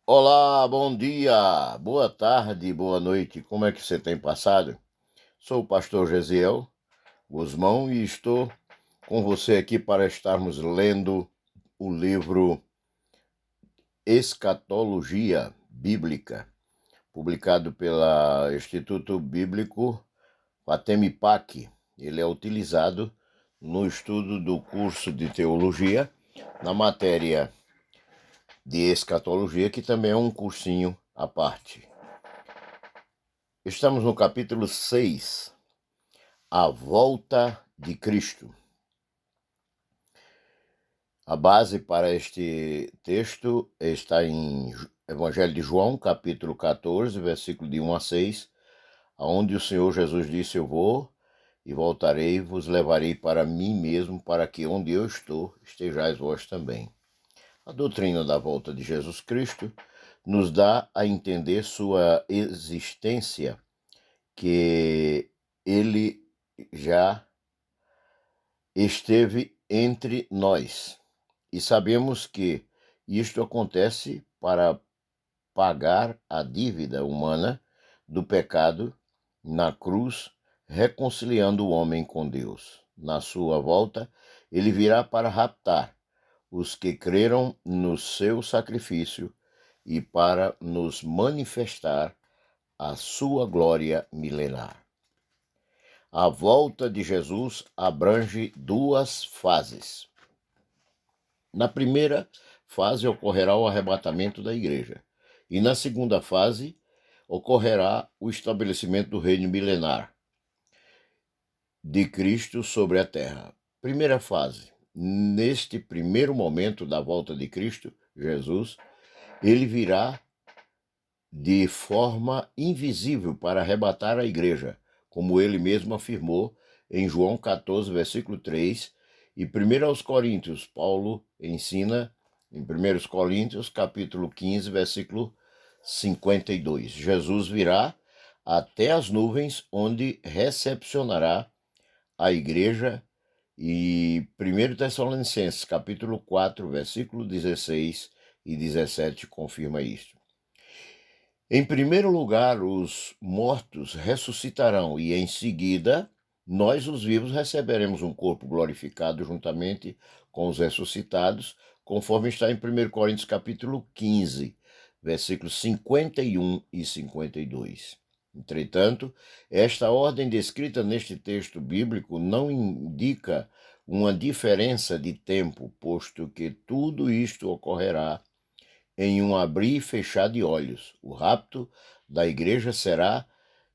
Olá, bom dia, boa tarde, boa noite. Como é que você tem passado? Sou o pastor Gesiel Guzmão e estou com você aqui para estarmos lendo o livro Escatologia Bíblica, publicado pela Instituto Bíblico Fatemipac. Ele é utilizado no estudo do curso de teologia, na matéria de escatologia, que também é um cursinho à parte. Estamos no capítulo 6, a volta de Cristo. A base para este texto está em Evangelho de João, capítulo 14, versículo de 1 a 6, onde o Senhor Jesus disse: Eu vou e voltarei e vos levarei para mim mesmo, para que onde eu estou, estejais vós também. A doutrina da volta de Jesus Cristo nos dá a entender sua existência, que ele já esteve entre nós. E sabemos que isto acontece para pagar a dívida humana do pecado na cruz, reconciliando o homem com Deus. Na sua volta, ele virá para raptar os que creram no seu sacrifício e para nos manifestar a sua glória milenar. A volta de Jesus abrange duas fases. Na primeira fase ocorrerá o arrebatamento da igreja, e na segunda fase ocorrerá o estabelecimento do reino milenar de Cristo sobre a terra. Primeira fase. Neste primeiro momento da volta de Cristo, Jesus, ele virá de forma invisível para arrebatar a igreja, como ele mesmo afirmou em João 14, versículo 3, e 1 aos Coríntios, Paulo ensina em 1 Coríntios, capítulo 15, versículo 52. Jesus virá até as nuvens, onde recepcionará a igreja, e 1 Tessalonicenses, capítulo 4, versículo 16 e 17 confirma isto. Em primeiro lugar, os mortos ressuscitarão e, em seguida, nós, os vivos, receberemos um corpo glorificado juntamente com os ressuscitados, conforme está em 1 Coríntios capítulo 15, versículos 51 e 52. Entretanto, esta ordem descrita neste texto bíblico não indica uma diferença de tempo, posto que tudo isto ocorrerá em um abrir e fechar de olhos. O rapto da igreja será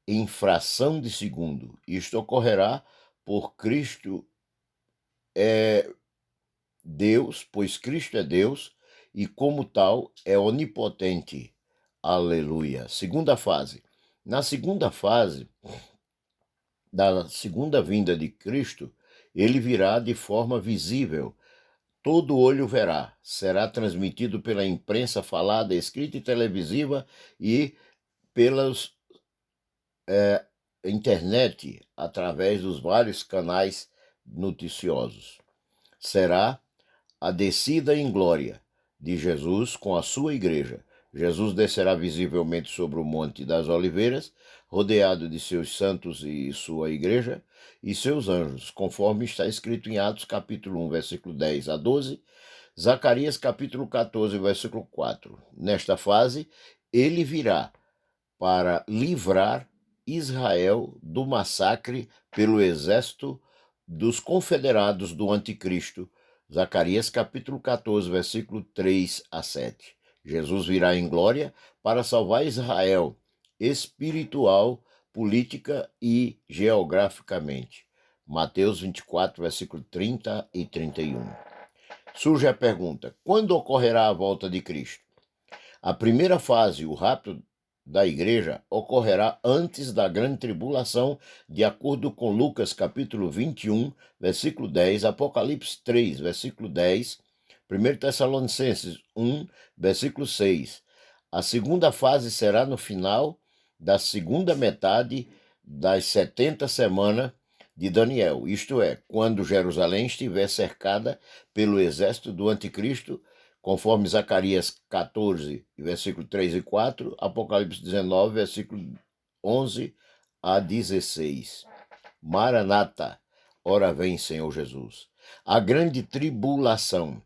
em fração de segundo. Isto ocorrerá por Cristo é Deus, pois Cristo é Deus e, como tal, é onipotente. Aleluia. Segunda fase. Na segunda fase da segunda vinda de Cristo, ele virá de forma visível. Todo olho verá, será transmitido pela imprensa falada, escrita e televisiva e pelas internet, através dos vários canais noticiosos. Será a descida em glória de Jesus com a sua igreja. Jesus descerá visivelmente sobre o Monte das Oliveiras, rodeado de seus santos e sua igreja e seus anjos, conforme está escrito em Atos capítulo 1, versículo 10 a 12, Zacarias capítulo 14, versículo 4. Nesta fase, ele virá para livrar Israel do massacre pelo exército dos confederados do anticristo. Zacarias capítulo 14, versículo 3 a 7. Jesus virá em glória para salvar Israel espiritual, política e geograficamente. Mateus 24, versículo 30 e 31. Surge a pergunta: quando ocorrerá a volta de Cristo? A primeira fase, o rapto da igreja, ocorrerá antes da grande tribulação, de acordo com Lucas capítulo 21, versículo 10, Apocalipse 3, versículo 10, 1 Tessalonicenses 1, versículo 6. A segunda fase será no final da segunda metade das 70 semanas de Daniel, isto é, quando Jerusalém estiver cercada pelo exército do anticristo, conforme Zacarias 14, versículo 3 e 4, Apocalipse 19, versículo 11 a 16. Maranata, ora vem, Senhor Jesus. A grande tribulação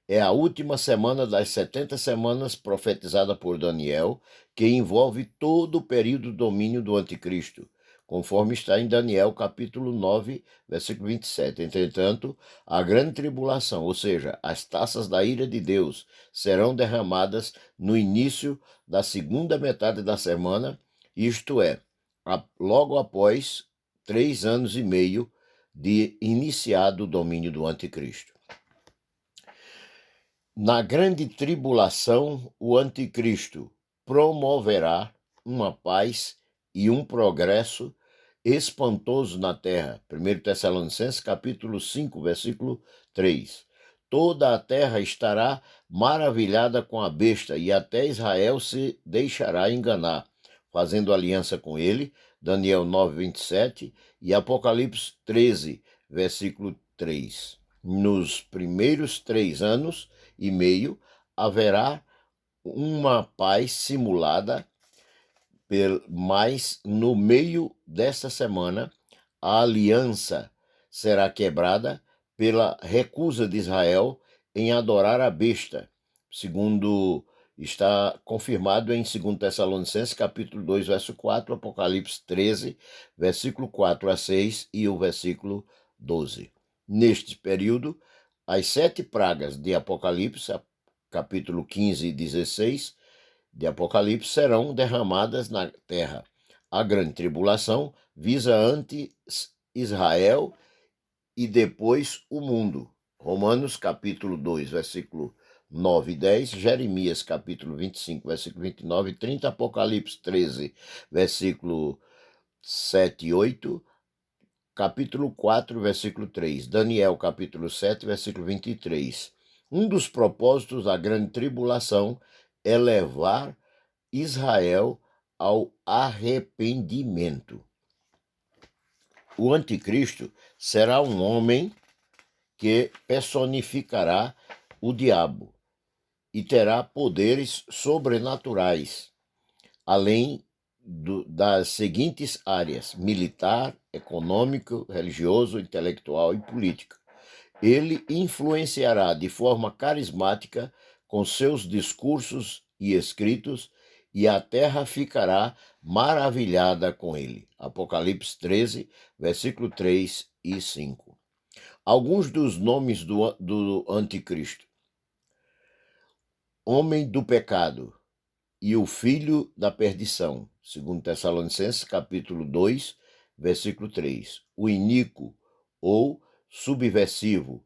é a última semana das 70 semanas profetizada por Daniel, que envolve todo o período do domínio do anticristo, conforme está em Daniel capítulo 9, versículo 27. Entretanto, a grande tribulação, ou seja, as taças da ira de Deus, serão derramadas no início da segunda metade da semana, isto é, logo após 3 anos e meio de iniciado o domínio do anticristo. Na grande tribulação, o anticristo promoverá uma paz e um progresso espantoso na terra. 1 Tessalonicenses capítulo 5, versículo 3. Toda a terra estará maravilhada com a besta, e até Israel se deixará enganar, fazendo aliança com ele. Daniel 9, 27 e Apocalipse 13, versículo 3. Nos primeiros 3 anos e meio, haverá uma paz simulada, mas no meio desta semana, a aliança será quebrada pela recusa de Israel em adorar a besta, segundo está confirmado em 2 Tessalonicenses, capítulo 2, verso 4, Apocalipse 13, versículo 4 a 6 e o versículo 12. Neste período, as 7 pragas de Apocalipse, capítulo 15 e 16 de Apocalipse, serão derramadas na terra. A grande tribulação visa antes Israel e depois o mundo. Romanos capítulo 2, versículo 9 e 10, Jeremias capítulo 25, versículo 29 e 30, Apocalipse 13, versículo 7 e 8, capítulo 4, versículo 3, Daniel capítulo 7, versículo 23. Um dos propósitos da grande tribulação é levar Israel ao arrependimento. O anticristo será um homem que personificará o diabo e terá poderes sobrenaturais, além das seguintes áreas: militar, econômico, religioso, intelectual e política. Ele influenciará de forma carismática com seus discursos e escritos, e a terra ficará maravilhada com ele. Apocalipse 13, versículo 3 e 5. Alguns dos nomes do anticristo: homem do pecado e o filho da perdição, segundo Tessalonicenses capítulo 2, versículo 3. O iníquo ou subversivo,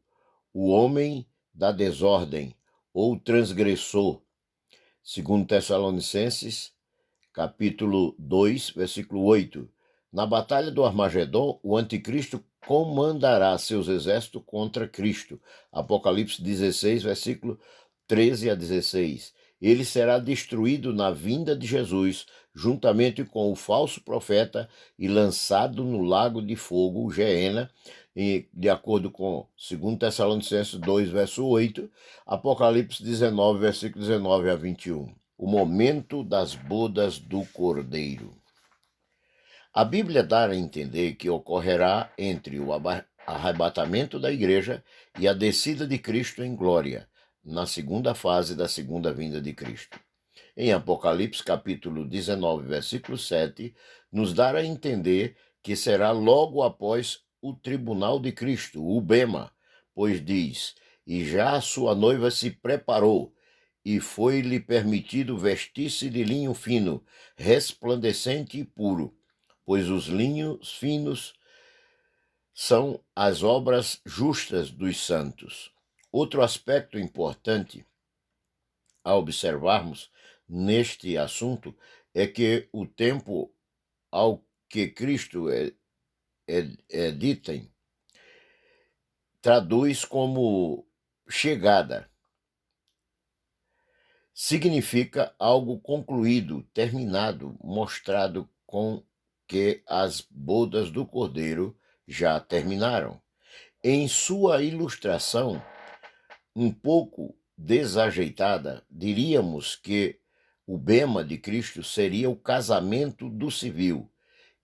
o homem da desordem ou transgressor, segundo Tessalonicenses capítulo 2, versículo 8. Na batalha do Armagedon, o anticristo comandará seus exércitos contra Cristo. Apocalipse 16, versículo 13 a 16. Ele será destruído na vinda de Jesus, juntamente com o falso profeta, e lançado no lago de fogo, Geena, de acordo com 2 Tessalonicenses 2, verso 8, Apocalipse 19, versículo 19 a 21. O momento das bodas do Cordeiro. A Bíblia dá a entender que ocorrerá entre o arrebatamento da igreja e a descida de Cristo em glória, na segunda fase da segunda vinda de Cristo. Em Apocalipse capítulo 19, versículo 7, nos dá a entender que será logo após o tribunal de Cristo, o bema, pois diz: e já a sua noiva se preparou, e foi-lhe permitido vestir-se de linho fino, resplandecente e puro, pois os linhos finos são as obras justas dos santos. Outro aspecto importante a observarmos neste assunto é que o tempo ao que Cristo ditem traduz como chegada. Significa algo concluído, terminado, mostrado com que as bodas do Cordeiro já terminaram. Em sua ilustração, um pouco desajeitada, diríamos que o bema de Cristo seria o casamento do civil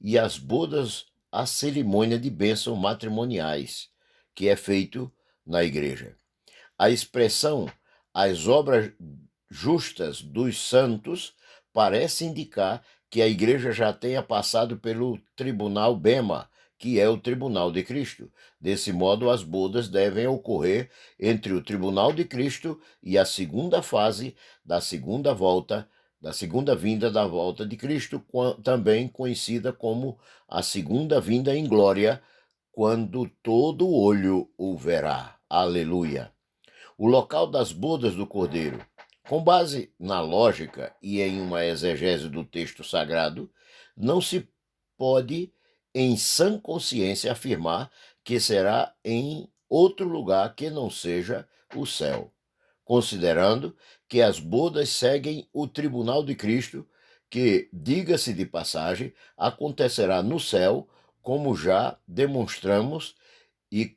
e as bodas a cerimônia de bênção matrimoniais, que é feito na igreja. A expressão as obras justas dos santos parece indicar que a igreja já tenha passado pelo tribunal bema, que é o tribunal de Cristo. Desse modo, as bodas devem ocorrer entre o tribunal de Cristo e a segunda fase da segunda volta, da segunda vinda da volta de Cristo, também conhecida como a segunda vinda em glória, quando todo olho o verá. Aleluia! O local das bodas do Cordeiro. Com base na lógica e em uma exegese do texto sagrado, não se pode, em sã consciência, afirmar que será em outro lugar que não seja o céu, considerando que as bodas seguem o tribunal de Cristo, que, diga-se de passagem, acontecerá no céu, como já demonstramos, e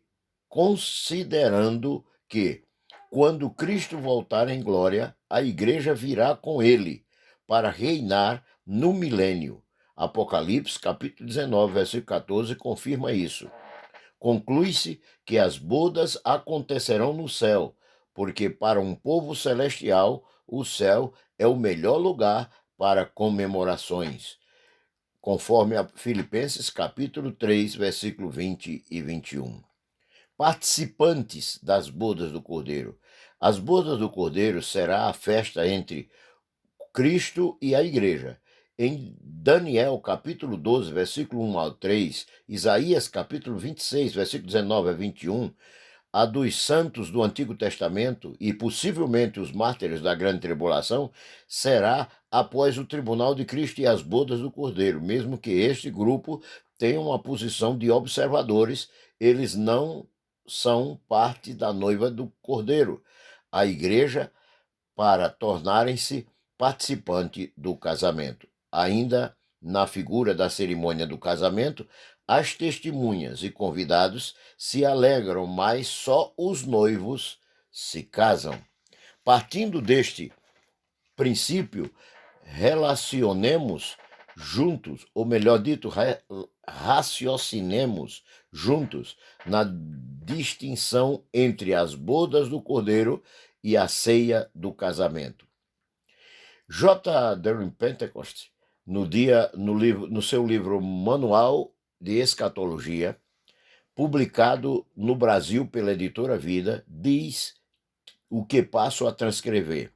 considerando que, quando Cristo voltar em glória, a igreja virá com ele para reinar no milênio. Apocalipse, capítulo 19, versículo 14, confirma isso. Conclui-se que as bodas acontecerão no céu, porque para um povo celestial, o céu é o melhor lugar para comemorações, conforme a Filipenses, capítulo 3, versículo 20 e 21. Participantes das bodas do Cordeiro. As bodas do Cordeiro será a festa entre Cristo e a igreja. Em Daniel, capítulo 12, versículo 1 ao 3, Isaías, capítulo 26, versículo 19 a 21, a dos santos do Antigo Testamento e possivelmente os mártires da Grande Tribulação, será após o tribunal de Cristo e as bodas do Cordeiro. Mesmo que este grupo tenha uma posição de observadores, eles não são parte da noiva do Cordeiro, a igreja, para tornarem-se participante do casamento. Ainda na figura da cerimônia do casamento, as testemunhas e convidados se alegram, mas só os noivos se casam. Partindo deste princípio, relacionemos juntos, ou melhor dito, raciocinemos juntos na distinção entre as bodas do Cordeiro e a ceia do casamento. J. Darren Pentecost, no seu livro Manual de Escatologia, publicado no Brasil pela editora Vida, diz o que passo a transcrever.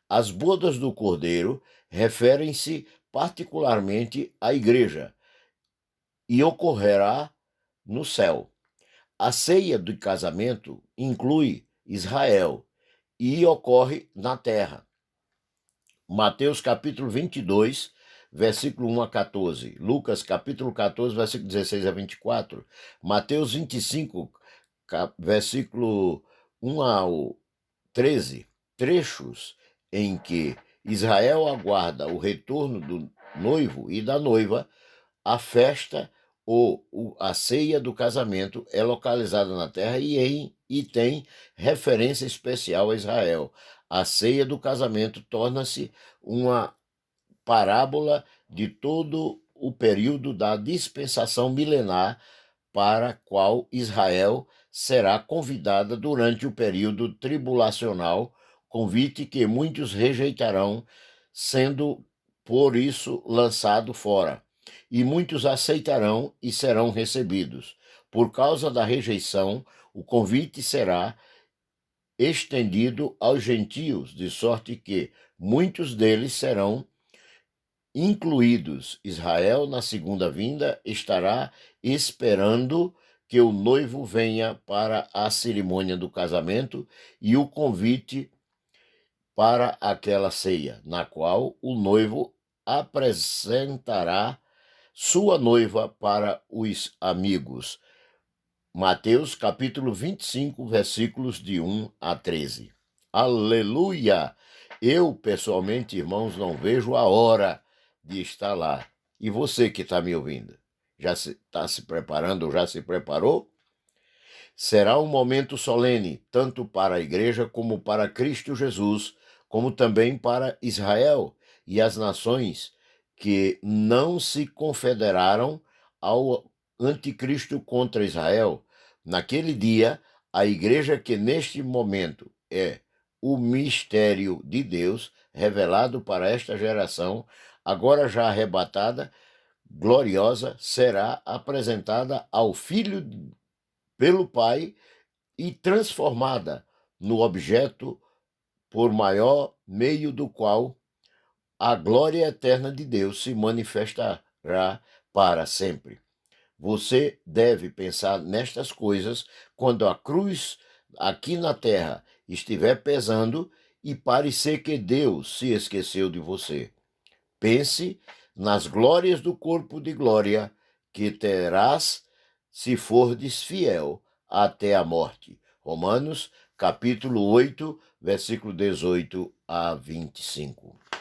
As bodas do Cordeiro referem-se particularmente à igreja e ocorrerá no céu. A ceia do casamento inclui Israel e ocorre na terra. Mateus capítulo 22, versículo 1 a 14. Lucas capítulo 14, versículo 16 a 24. Mateus 25, versículo 1 ao 13. Trechos em que Israel aguarda o retorno do noivo e da noiva. A festa ou a ceia do casamento é localizada na terra e tem referência especial a Israel. A ceia do casamento torna-se uma parábola de todo o período da dispensação milenar para a qual Israel será convidada durante o período tribulacional, convite que muitos rejeitarão, sendo por isso lançado fora. E muitos aceitarão e serão recebidos. Por causa da rejeição, o convite será estendido aos gentios, de sorte que muitos deles serão incluídos. Israel, na segunda vinda, estará esperando que o noivo venha para a cerimônia do casamento e o convite para aquela ceia, na qual o noivo apresentará sua noiva para os amigos. Mateus capítulo 25, versículos de 1 a 13. Aleluia! Eu, pessoalmente, irmãos, não vejo a hora de estar lá. E você que está me ouvindo, já está se preparando ou já se preparou? Será um momento solene, tanto para a Igreja como para Cristo Jesus, como também para Israel e as nações que não se confederaram ao anticristo contra Israel. Naquele dia, a Igreja, que neste momento é o mistério de Deus revelado para esta geração, agora já arrebatada, gloriosa, será apresentada ao Filho pelo Pai e transformada no objeto por maior meio do qual a glória eterna de Deus se manifestará para sempre. Você deve pensar nestas coisas quando a cruz aqui na terra estiver pesando e parecer que Deus se esqueceu de você. Pense nas glórias do corpo de glória que terás se fordes fiel até a morte. Romanos, capítulo 8, versículo 18 a 25.